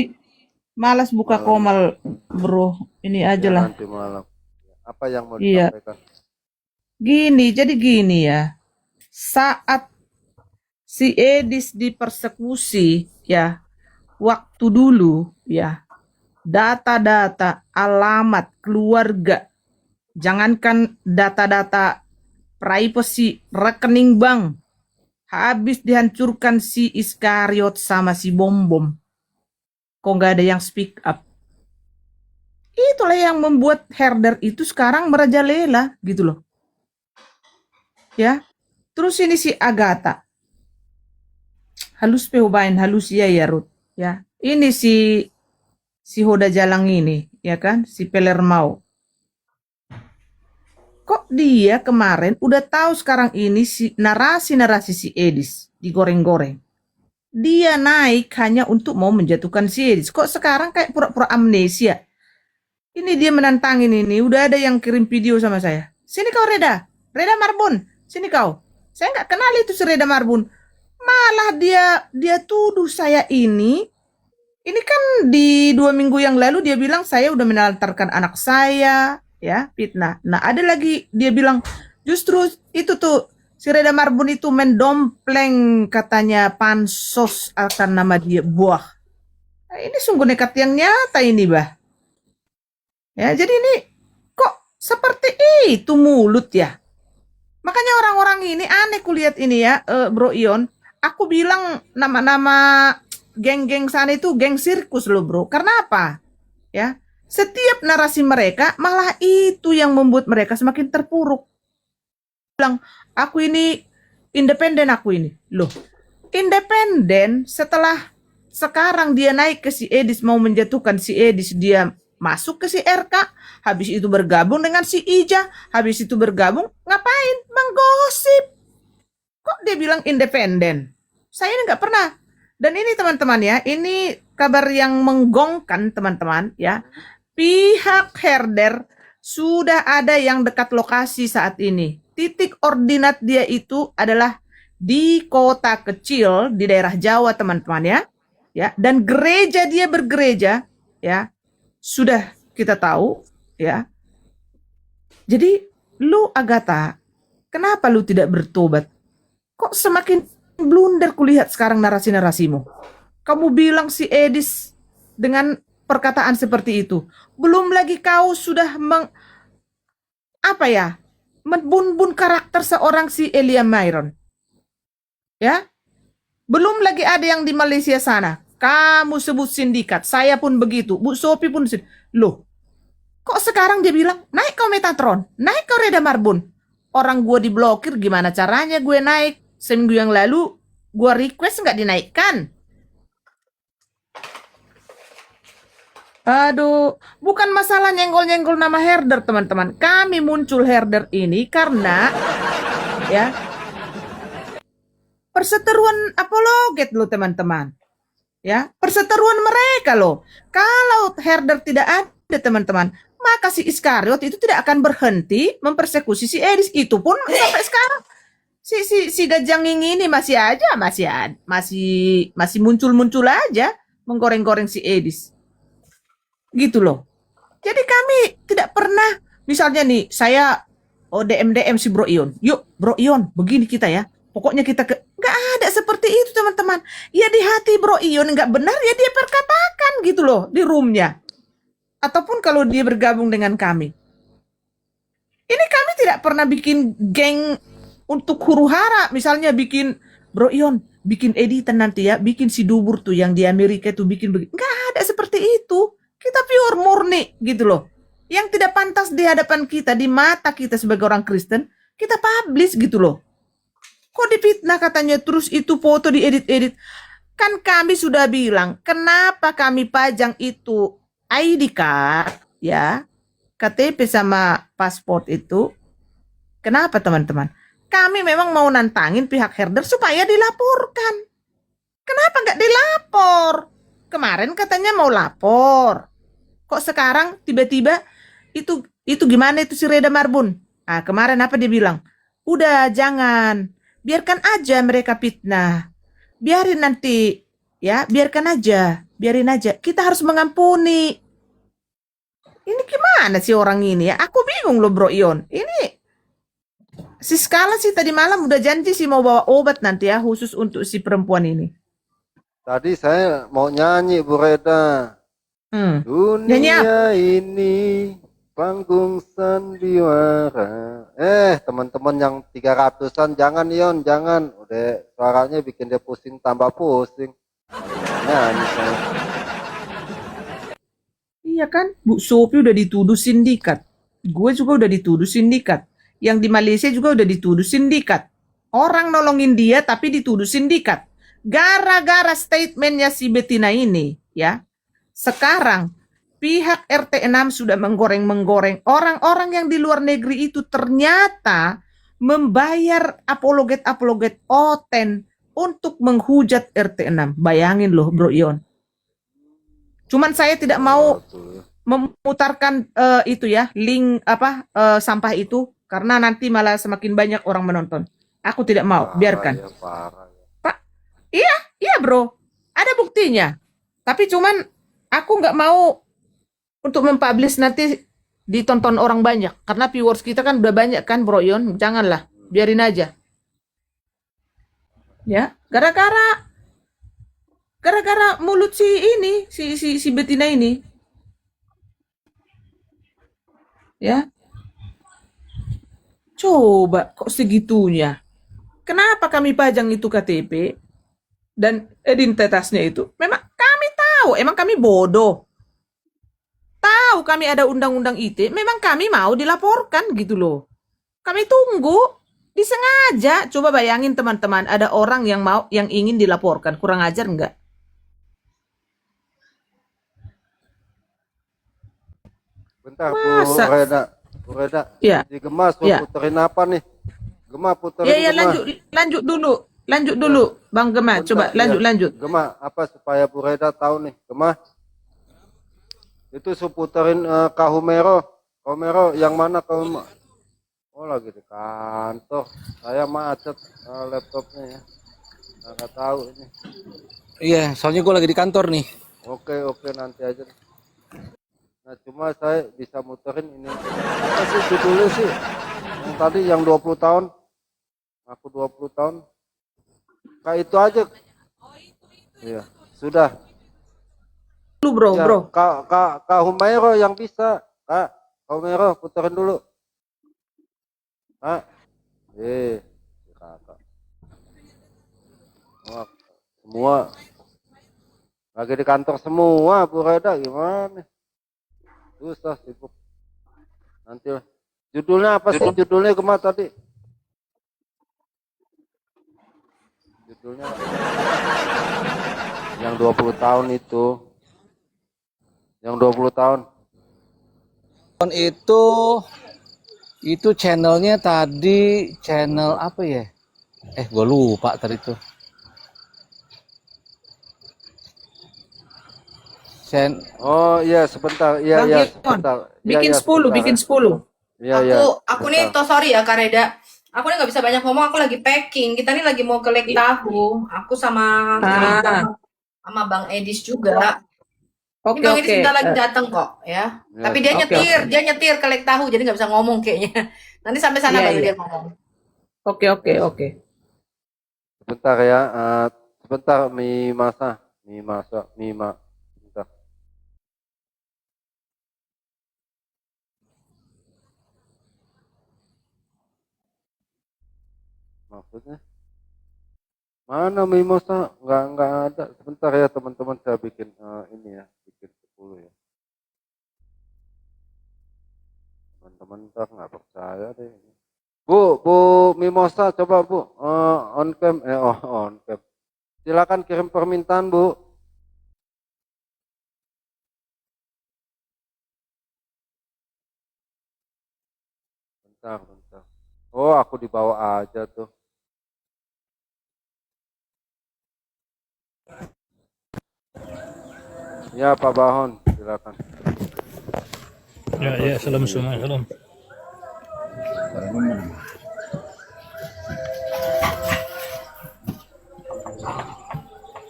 Malas buka komal, bro. Ini aja ya lah. nanti malam. Apa yang mau Iya. disampaikan? Jadi gini ya. Saat si Edis dipersekusi ya, waktu dulu ya, data-data, alamat, keluarga, jangankan data-data privacy, rekening bank, habis dihancurkan si Iskariot sama si Bom-Bom. Kok nggak ada yang speak up? Itulah yang membuat herder itu sekarang merajalela gitu loh. Ya, terus ini si Agatha. Halus peubain, halus ya Ruth. Ya, ini si Hoda Jalang ini, ya kan, si Pelermau. Kok dia kemarin udah tahu sekarang ini si narasi si Edis digoreng-goreng. Dia naik hanya untuk mau menjatuhkan si Edis. Kok sekarang kayak pura-pura amnesia? Ini dia menantangin ini. Udah ada yang kirim video sama saya. Sini kau Reda Marbun. Sini kau. Saya nggak kenal itu si Reda Marbun. Malah dia tuduh saya ini. Ini kan di 2 minggu yang lalu dia bilang saya udah menelantarkan anak saya, ya, fitnah. Nah, ada lagi dia bilang justru itu tuh si Reda Marbun itu mendompleng katanya pansos akan nama dia buah. Nah, ini sungguh nekat yang nyata ini, bah. Ya, jadi ini kok seperti itu mulut ya. Makanya orang-orang ini aneh kulihat ini ya, Bro Ion. Aku bilang nama-nama geng-geng sana itu geng sirkus loh bro. Karena apa? Ya, setiap narasi mereka malah itu yang membuat mereka semakin terpuruk. Bilang, aku ini independen aku ini. Loh, independen setelah sekarang dia naik ke si Edis mau menjatuhkan si Edis, dia masuk ke si RK, habis itu bergabung dengan si Ija, habis itu bergabung ngapain? Menggosip. Kok dia bilang independen? Saya ini nggak pernah. Dan ini teman-teman ya, ini kabar yang menggongkan teman-teman ya. Pihak herder sudah ada yang dekat lokasi saat ini. Titik ordinat dia itu adalah di kota kecil di daerah Jawa teman-teman ya. Ya, dan gereja dia bergereja ya. Sudah kita tahu ya. Jadi lu Agatha, kenapa lu tidak bertobat? Kok semakin blunder kulihat sekarang narasi-narasimu. Kamu bilang si Edis dengan perkataan seperti itu. Belum lagi kau sudah membun-bun karakter seorang si Elia Myron. Ya. Belum lagi ada yang di Malaysia sana. Kamu sebut sindikat. Saya pun begitu. Bu Sophie pun loh. Kok sekarang dia bilang, naik kau Metatron, naik kau Reda Marbun. Orang gue diblokir, gimana caranya gue naik? Seminggu yang lalu gue request nggak dinaikkan. Aduh, bukan masalah nyenggol-nyenggol nama herder teman-teman. Kami muncul herder ini karena ya perseteruan apologet loh teman-teman. Ya, perseteruan mereka loh. Kalau herder tidak ada teman-teman, maka si Iskariot itu tidak akan berhenti mempersekusi si Edis. Itu pun sampai sekarang si Gajanging ini masih muncul aja menggoreng-goreng si Edis. Gitu loh. Jadi kami tidak pernah misalnya nih saya DM si Bro Ion. Yuk Bro Ion, begini kita ya. Pokoknya kita nggak ada seperti itu teman-teman. Ya di hati Bro Ion nggak benar ya dia perkatakan gitu loh di roomnya. Ataupun kalau dia bergabung dengan kami. Ini kami tidak tidak pernah bikin geng untuk huru-hara. Misalnya bikin, Bro Ion, bikin editan nanti ya, bikin si Dubur tuh yang di Amerika tuh bikin begini. Nggak ada seperti itu. Kita pure murni gitu loh. Yang tidak pantas di hadapan kita, di mata kita sebagai orang Kristen, kita publish gitu loh. Kok difitnah katanya terus itu foto diedit-edit. Kan kami sudah bilang, kenapa kami pajang itu ID card, ya, KTP sama paspor itu. Kenapa teman-teman? Kami memang mau nantangin pihak herder supaya dilaporkan. Kenapa nggak dilapor? Kemarin katanya mau lapor. Kok sekarang tiba-tiba itu gimana itu si Reda Marbun? Ah, kemarin apa dia bilang? Udah jangan. Biarkan aja mereka fitnah. Biarin nanti, ya, biarkan aja. Biarin aja. Kita harus mengampuni. Ini gimana sih orang ini ya? Aku bingung loh Bro Ion. Ini si Skala sih tadi malam udah janji sih mau bawa obat nanti ya khusus untuk si perempuan ini. Tadi saya mau nyanyi Bu Reda. Nyanyi Dunia ini panggung sandiwara. Teman-teman yang 300-an jangan Ion, jangan. Udah suaranya bikin dia pusing tambah pusing. Nyanyi saya. Iya kan? Bu Sophie udah dituduh sindikat. Gue juga udah dituduh sindikat. Yang di Malaysia juga udah dituduh sindikat. Orang nolongin dia tapi dituduh sindikat. Gara-gara statementnya si Betina ini, ya. Sekarang pihak RT6 sudah menggoreng-menggoreng orang-orang yang di luar negeri itu ternyata membayar apologet-apologet Oten untuk menghujat RT6. Bayangin loh Bro Ion. Cuman saya tidak mau memutarkan itu ya, link sampah itu karena nanti malah semakin banyak orang menonton. Aku tidak mau, biarkan. Pak, iya bro, ada buktinya. Tapi cuman aku nggak mau untuk mempublish nanti ditonton orang banyak. Karena viewers kita kan udah banyak kan Bro Ion, janganlah, biarin aja. Ya, gara-gara mulut si ini, si Betina ini. Ya. Coba kok segitunya. Kenapa kami pajang itu KTP dan identitasnya itu? Memang kami tahu, emang kami bodoh. Tahu kami ada undang-undang ITE, memang kami mau dilaporkan gitu loh. Kami tunggu, disengaja. Coba bayangin teman-teman, ada orang yang ingin dilaporkan, kurang ajar enggak? Bentar Masa? Bu Reda. Ya. Si Gemas mau Ya. puterin apa nih? Gemah puterin. Ya, Gemah. lanjut dulu, Bang Gemah. Coba Bentar, lanjut. Gemah, apa supaya Bu Reda tahu nih, Gemah. Itu puterin Kahumero. Kahumero yang mana Kahumero? Oh lagi di kantor. Saya macet laptopnya ya. Nggak tahu ini. Iya, soalnya gue lagi di kantor nih. Oke nanti aja. Nah cuma saya bisa muterin ini. Apa sih judulnya sih? Yang tadi yang 20 tahun. Aku 20 tahun. Kayak itu aja. Iya, sudah. Dulu bro, Ya, bro. Kak Humairo yang bisa. Kak Humairo puterin dulu. Kak. Kakak. Semua lagi di kantor semua Bu Reda gimana? Susah sibuk. Nanti lah. Judulnya apa sih? Judulnya kemana tadi? Judulnya yang 20 tahun itu. Yang 20 tahun. Itu channelnya tadi channel apa ya? Gue lupa tadi tuh. Oh iya sebentar. Iya Bang iya Ion, sebentar. bikin 10, sebentar. bikin 10. Iya iya. Aku nih sorry ya Kak Reda. Aku nih nggak bisa banyak ngomong, aku lagi packing. Kita nih lagi mau ke Lake Tahoe. Aku sama Bang Edis juga. Ini Bang Edis bentar lagi datang kok ya. Tapi dia nyetir ke Lake Tahoe jadi nggak bisa ngomong kayaknya. Nanti sampai sana baru dia ngomong. Oke. Sebentar ya. Sebentar Mima. Bentar. maksudnya. Mana mimosa? Nggak ada. Sebentar ya teman-teman, saya bikin ini ya, bikin 10 ya. Teman-teman ntar nggak percaya deh. Bu Mimosa, coba Bu, on cam, on cam. Silakan kirim permintaan Bu. Bentar. Oh, aku dibawa aja tuh. Ya Pak Bahon, silakan. Ya, salam semua, salam.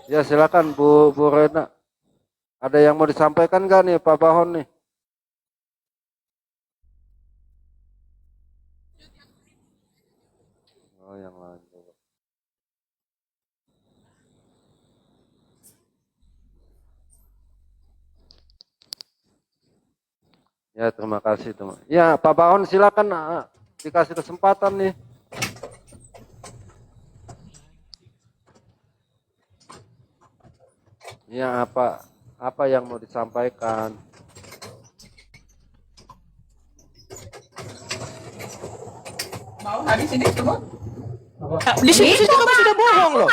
Ya silakan Bu Rena. Ada yang mau disampaikan nggak nih Pak Bahon nih? Oh yang lain. Ya terima kasih teman. Ya Pak Bahon silakan dikasih kesempatan nih. Ya apa yang mau disampaikan? Mau habis ini semua? Di situ saja kamu sudah bohong loh.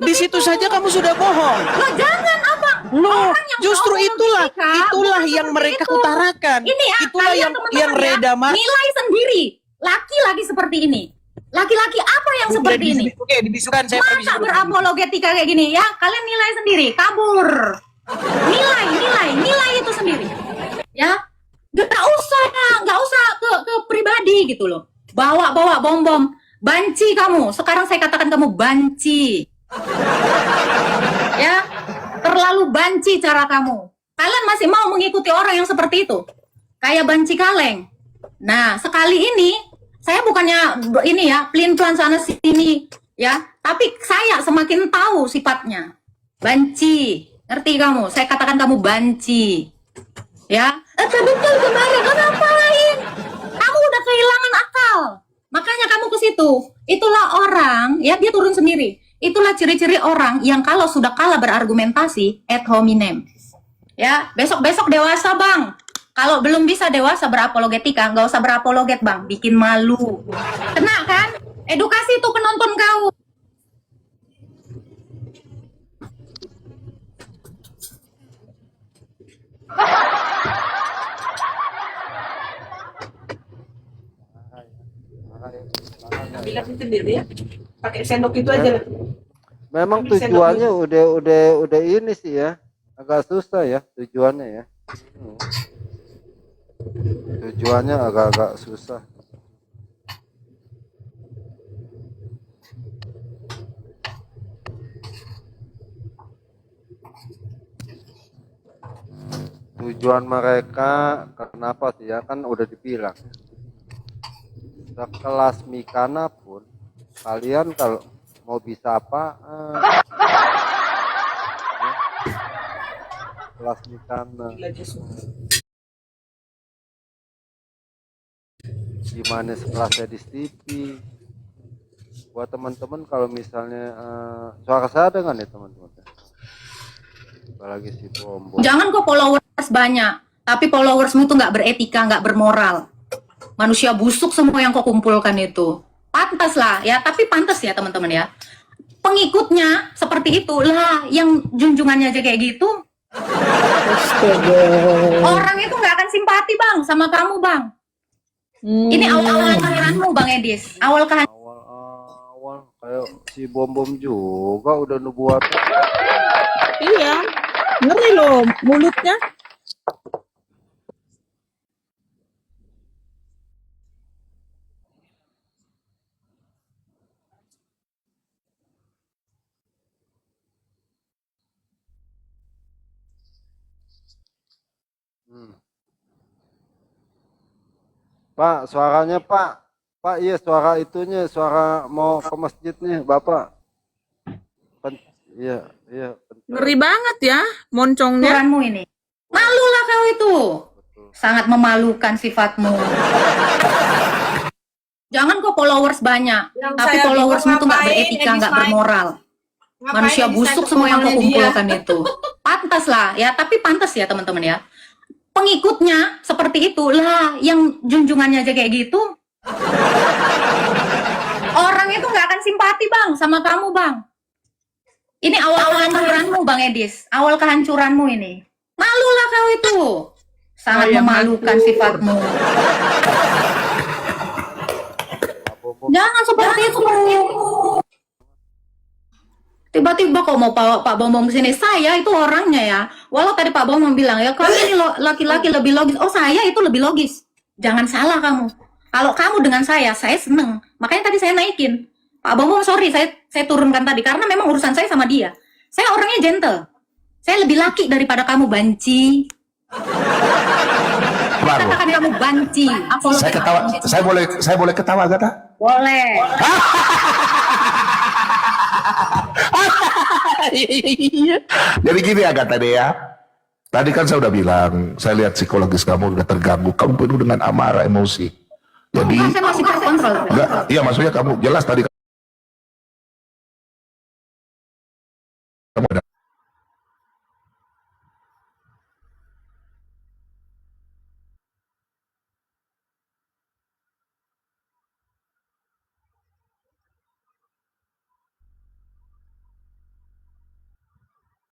Di situ saja kamu sudah bohong. Loh, jangan apa? Loh, Orang yang justru ngomong itulah seperti yang itu. mereka utarakan. Ini ya, Itulah kalian yang teman-teman ya, Reda Mar. nilai sendiri. Laki-laki seperti ini. Laki-laki apa yang seperti ini? Oke, dibisukan saya Masa berapologetika kayak gini ya? Kalian nilai sendiri, kabur. Nilai itu sendiri. Ya, nggak usah ke pribadi gitu loh. Bawa bom. Banci kamu. Sekarang saya katakan kamu banci. Ya, terlalu banci cara kamu. Kalian masih mau mengikuti orang yang seperti itu? Kayak banci kaleng. Nah, sekali ini saya bukannya ini ya, pelin-pelan sana sini ya, tapi saya semakin tahu sifatnya. Banci. Ngerti kamu? Saya katakan kamu banci. Ya. Betul kemarin kamu ngapain? Kamu udah kehilangan akal. Makanya kamu ke situ. Itulah orang, ya dia turun sendiri. Itulah ciri-ciri orang yang kalau sudah kalah berargumentasi ad hominem. Ya, besok-besok dewasa, Bang. Kalau belum bisa dewasa berapologetika, nggak usah berapologet, Bang. Bikin malu. Kena kan? Edukasi itu penonton kau. Bilang sendiri ya. Pakai sendok itu aja. Memang tujuannya udah ini sih ya. Agak susah ya tujuannya ya. Tujuannya agak-agak susah. Tujuan mereka kenapa sih ya, kan udah dibilang sekelas Mikana pun kalian kalau mau bisa apa kelas Mikana gimana sekelasnya di TV. Buat teman-teman kalau misalnya suara saya dengar ya teman-teman, apalagi si Bom. Jangan kok followers banyak, tapi followersmu tuh nggak beretika, nggak bermoral. Manusia busuk semua yang kau kumpulkan itu. Pantas lah ya, tapi pantas ya teman-teman ya. Pengikutnya seperti itulah, yang junjungannya aja kayak gitu. Orang itu nggak akan simpati Bang sama kamu Bang. Ini awal-awal kehadiranmu Bang Edis. Awal Kayak si Bom juga udah nubuat. Iya. Ngeri loh mulutnya. Pak, suaranya Pak. Pak, iya suara itunya, suara mau ke masjid nih, Bapak. Iya. Ngeri banget ya moncongnya. Ukuranmu ini. Malulah kau itu. Sangat memalukan sifatmu. Jangan kok followers banyak, Yang tapi saya followersmu bingung tuh nggak ngapain beretika, Edis nggak main? bermoral. Ngapain Manusia Edis busuk live semua yang kau channelnya dia? kumpulkan itu. Pantas lah ya, tapi pantas ya teman-teman ya. Pengikutnya seperti itulah, yang junjungannya aja kayak gitu. Orang itu nggak akan simpati bang sama kamu bang. Ini awal kehancuranmu bang Edis, awal kehancuranmu ini. Malulah kau itu, sangat yang memalukan sifatmu. Jangan seperti itu. Tiba-tiba kok mau Pak Bombong kesini, saya itu orangnya ya. Walau tadi Pak Bombong bilang ya, kamu ini laki-laki lebih logis. Oh saya itu lebih logis. Jangan salah kamu. Kalau kamu dengan saya seneng. Makanya tadi saya naikin. Pak Bombong sorry, saya turunkan tadi karena memang urusan saya sama dia. Saya orangnya gentle. Saya lebih laki daripada kamu banci. Baru. Katakan kamu banci. Saya ketawa. Saya boleh ketawa Agatha? Boleh. Jadi gini Agatha deh ya. Tadi kan saya udah bilang, saya lihat psikologis kamu udah terganggu, kamu penuh dengan amarah, emosi. Jadi, Saya masih terkontrol. enggak, iya maksudnya kamu jelas tadi kamu ada